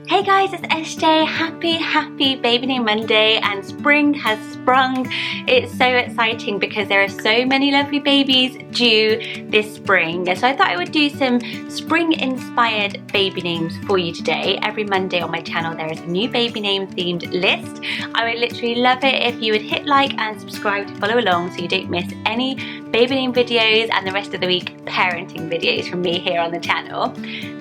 Hey guys, it's SJ. Happy Baby Name Monday, and spring has sprung. It's so exciting because there are so many lovely babies due this spring. So I thought I would do some spring inspired baby names for you today. Every Monday on my channel there is a new baby name themed list. I would literally love it if you would hit like and subscribe to follow along so you don't miss any baby name videos and the rest of the week parenting videos from me here on the channel.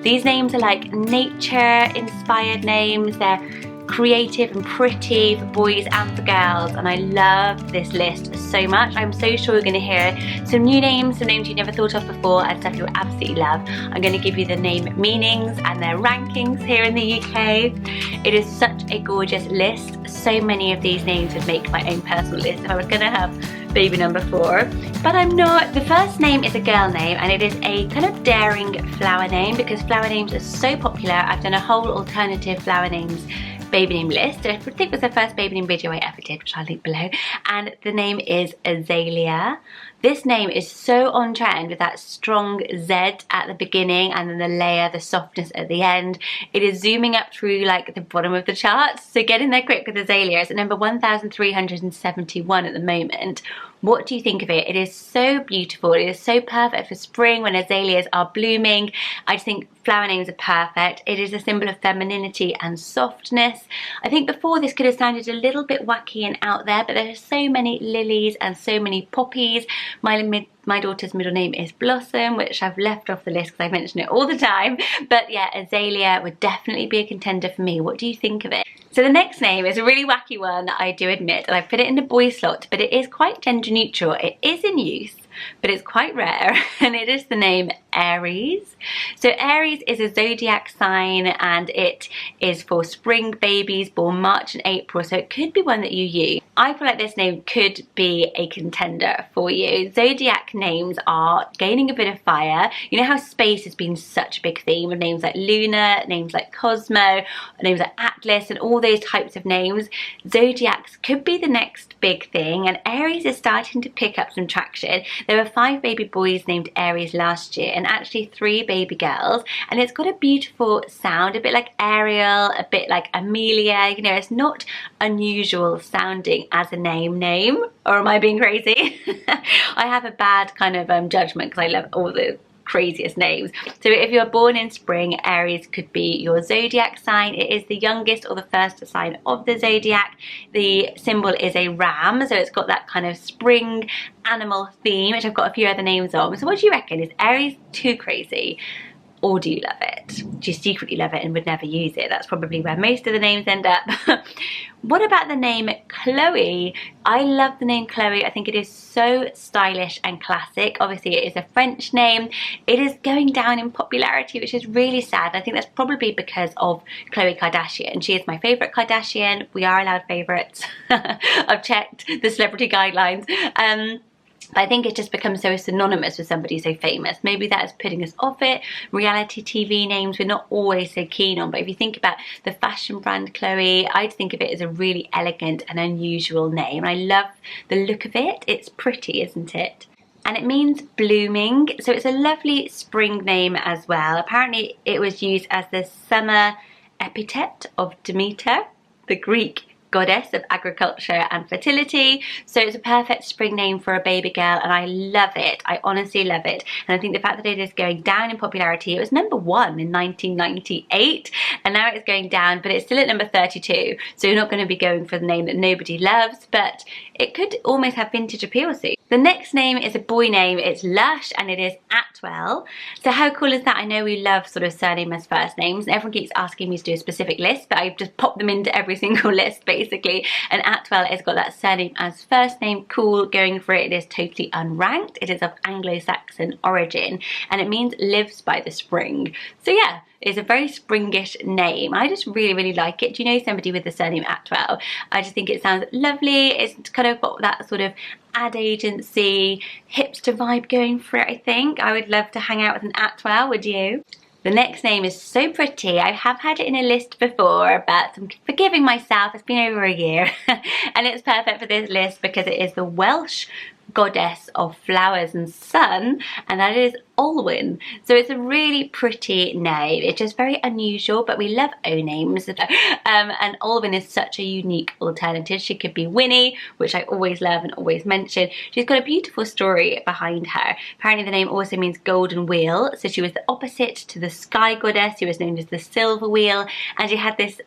These names are like nature inspired names. They're creative and pretty for boys and for girls, and I love this list so much. I'm so sure you're going to hear some new names, some names you never thought of before, and stuff you'll absolutely love. I'm going to give you the name meanings and their rankings here in the UK. It is such a gorgeous list. So many of these names would make my own personal list if I was going to have baby number 4, but I'm not. The first name is a girl name, and it is a kind of daring flower name because flower names are so popular. I've done a whole alternative flower names baby name list. I think it was the first baby name video I ever did, which I'll link below, and the name is Azalea. This name is so on trend with that strong Z at the beginning and then the layer, the softness at the end. It is zooming up through like the bottom of the charts, so get in there quick with Azalea. It's at number 1,371 at the moment. What do you think of it? It is so beautiful. It is so perfect for spring when azaleas are blooming. I just think flower names are perfect. It is a symbol of femininity and softness. I think before this could have sounded a little bit wacky and out there, but there are so many lilies and so many poppies. My daughter's middle name is Blossom, which I've left off the list because I mention it all the time. But yeah, Azalea would definitely be a contender for me. What do you think of it? So the next name is a really wacky one, I do admit, and I've put it in the boy slot, but it is quite gender neutral. It is in use, but it's quite rare, and it is the name Aries. So Aries is a zodiac sign, and it is for spring babies born March and April, so it could be one that you use. I feel like this name could be a contender for you. Zodiac names are gaining a bit of fire. You know how space has been such a big theme of names like Luna, names like Cosmo, names like Atlas, and all those types of names. Zodiacs could be the next big thing, and Aries is starting to pick up some traction. There were 5 baby boys named Aries last year and actually 3 baby girls, and it's got a beautiful sound, a bit like Ariel, a bit like Amelia. You know, it's not unusual sounding as a name, or am I being crazy? I have a bad kind of judgment because I love all the craziest names. So if you're born in spring, Aries could be your zodiac sign. It is the youngest or the first sign of the zodiac. The symbol is a ram, so it's got that kind of spring animal theme, which I've got a few other names on. So what do you reckon? Is Aries too crazy? Or do you love it? Do you secretly love it and would never use it? That's probably where most of the names end up. What about the name Chloe? I love the name Chloe. I think it is so stylish and classic. Obviously it is a French name. It is going down in popularity, which is really sad. I think that's probably because of Khloe Kardashian. She is my favourite Kardashian. We are allowed favourites. I've checked the celebrity guidelines. I think it just becomes so synonymous with somebody so famous. Maybe that is putting us off it. Reality TV names we're not always so keen on, but if you think about the fashion brand Chloe, I'd think of it as a really elegant and unusual name. I love the look of it. It's pretty, isn't it? And it means blooming, so it's a lovely spring name as well. Apparently it was used as the summer epithet of Demeter, the Greek goddess of agriculture and fertility. So it's a perfect spring name for a baby girl, and I love it. I honestly love it. And I think the fact that it is going down in popularity, it was number 1 in 1998, and now it's going down, but it's still at number 32. So you're not going to be going for the name that nobody loves, but it could almost have vintage appeal soon. The next name is a boy name. It's Lush, and it is Atwell. So how cool is that? I know we love sort of surname as first names, and everyone keeps asking me to do a specific list, but I've just popped them into every single list basically. And Atwell has got that surname as first name. Cool, going for it. It is totally unranked. It is of Anglo-Saxon origin, and it means lives by the spring. So yeah, it's a very springish name. I just really like it. Do you know somebody with the surname Atwell? I just think it sounds lovely. It's kind of got that sort of ad agency, hipster vibe going for it, I think. I would love to hang out with an Atwell, would you? The next name is so pretty. I have had it in a list before, but I'm forgiving myself. It's been over a year. And it's perfect for this list because it is the Welsh goddess of flowers and sun, and that is Olwyn. So it's a really pretty name. It's just very unusual, but we love O names. And Olwyn is such a unique alternative. She could be Winnie, which I always love and always mention. She's got a beautiful story behind her. Apparently the name also means golden wheel. So she was the opposite to the sky goddess, who was known as the silver wheel. And she had this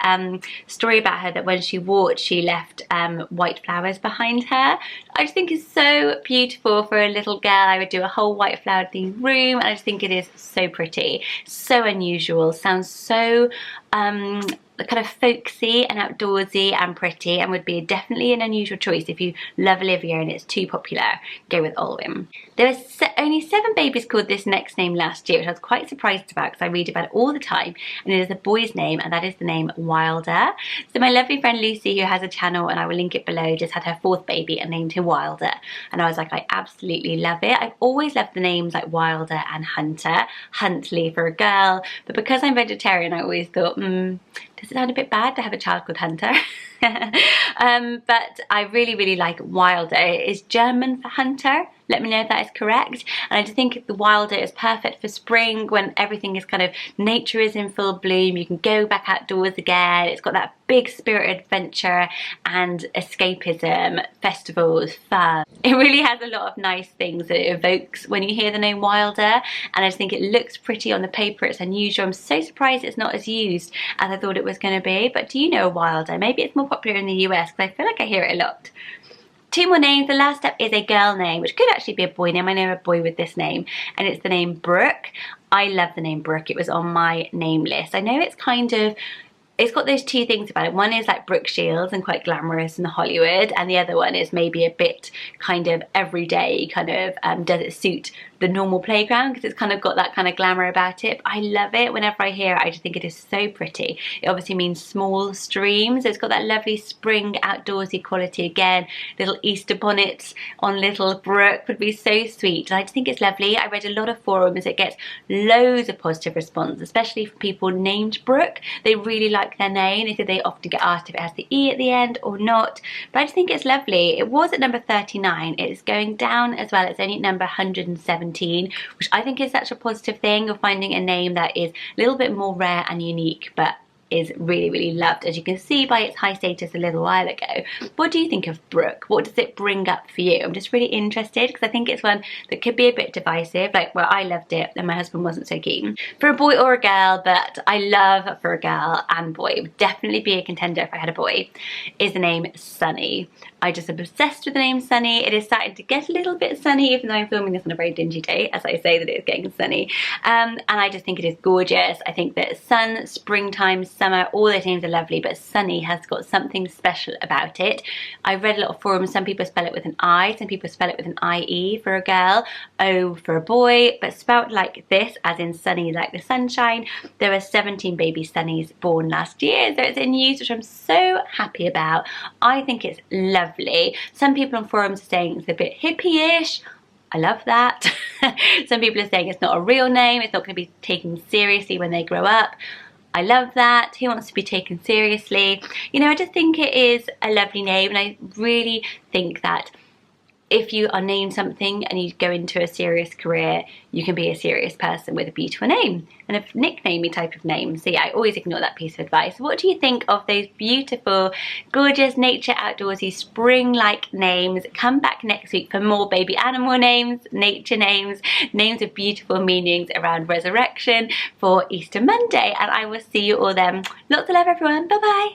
story about her that when she walked, she left white flowers behind her. I just think it's so beautiful for a little girl. I would do a whole white flower themed room, and I just think it is so pretty, so unusual, sounds so kind of folksy and outdoorsy and pretty, and would be definitely an unusual choice. If you love Olivia and it's too popular, go with Olwyn. There were only 7 babies called this next name last year, which I was quite surprised about because I read about it all the time, and it is a boy's name, and that is the name Wilder. So my lovely friend Lucy, who has a channel, and I will link it below, just had her 4th baby and named him Wilder, and I was like, I absolutely love it. I've always loved the names like Wilder and Hunter, Huntley for a girl, but because I'm vegetarian, I always thought, does it sound a bit bad to have a child called Hunter? But I really like Wilder. It is German for hunter. Let me know if that is correct. And I just think the Wilder is perfect for spring, when everything is kind of, nature is in full bloom. You can go back outdoors again. It's got that big spirited adventure and escapism, festivals, fun. It really has a lot of nice things that it evokes when you hear the name Wilder. And I just think it looks pretty on the paper. It's unusual. I'm so surprised it's not as used as I thought it was going to be. But do you know a Wilder? Maybe it's more popular in the US, because I feel like I hear it a lot. 2 more names. The last up is a girl name, which could actually be a boy name. I know a boy with this name, and it's the name Brooke. I love the name Brooke. It was on my name list. I know it's kind of, it's got those 2 things about it. One is like Brooke Shields and quite glamorous in Hollywood, and the other one is maybe a bit kind of everyday, kind of does it suit the normal playground, because it's kind of got that kind of glamour about it. But I love it. Whenever I hear it, I just think it is so pretty. It obviously means small streams. It's got that lovely spring outdoorsy quality again. Little Easter bonnets on little Brooke would be so sweet. And I just think it's lovely. I read a lot of forums. It gets loads of positive response, especially from people named Brooke. They really like their name. They said they often get asked if it has the E at the end or not. But I just think it's lovely. It was at number 39. It's going down as well. It's only at number 117. Which I think is such a positive thing, of finding a name that is a little bit more rare and unique, but is really loved, as you can see by its high status a little while ago. What do you think of Brooke? What does it bring up for you? I'm just really interested, because I think it's one that could be a bit divisive. Like, well, I loved it and my husband wasn't so keen. For a boy or a girl, but I love for a girl and boy, would definitely be a contender if I had a boy, is the name Sunny. I just am obsessed with the name Sunny. It is starting to get a little bit sunny, even though I'm filming this on a very dingy day, as I say that it is getting sunny. And I just think it is gorgeous. I think that sun, springtime, summer, all those names are lovely, but Sunny has got something special about it. I've read a lot of forums. Some people spell it with an I, some people spell it with an IE for a girl, O for a boy, but spelt like this, as in sunny like the sunshine. There were 17 baby Sunnies born last year, so it's in use, which I'm so happy about. I think it's lovely. Some people on forums are saying it's a bit hippie-ish. I love that. Some people are saying it's not a real name, it's not going to be taken seriously when they grow up. I love that. Who wants to be taken seriously? You know, I just think it is a lovely name, and I really think that if you are named something and you go into a serious career, you can be a serious person with a beautiful name and a nicknamey type of name. So yeah, I always ignore that piece of advice. What do you think of those beautiful, gorgeous, nature, outdoorsy, spring-like names? Come back next week for more baby animal names, nature names, names with beautiful meanings around resurrection for Easter Monday. And I will see you all then. Lots of love, everyone. Bye-bye.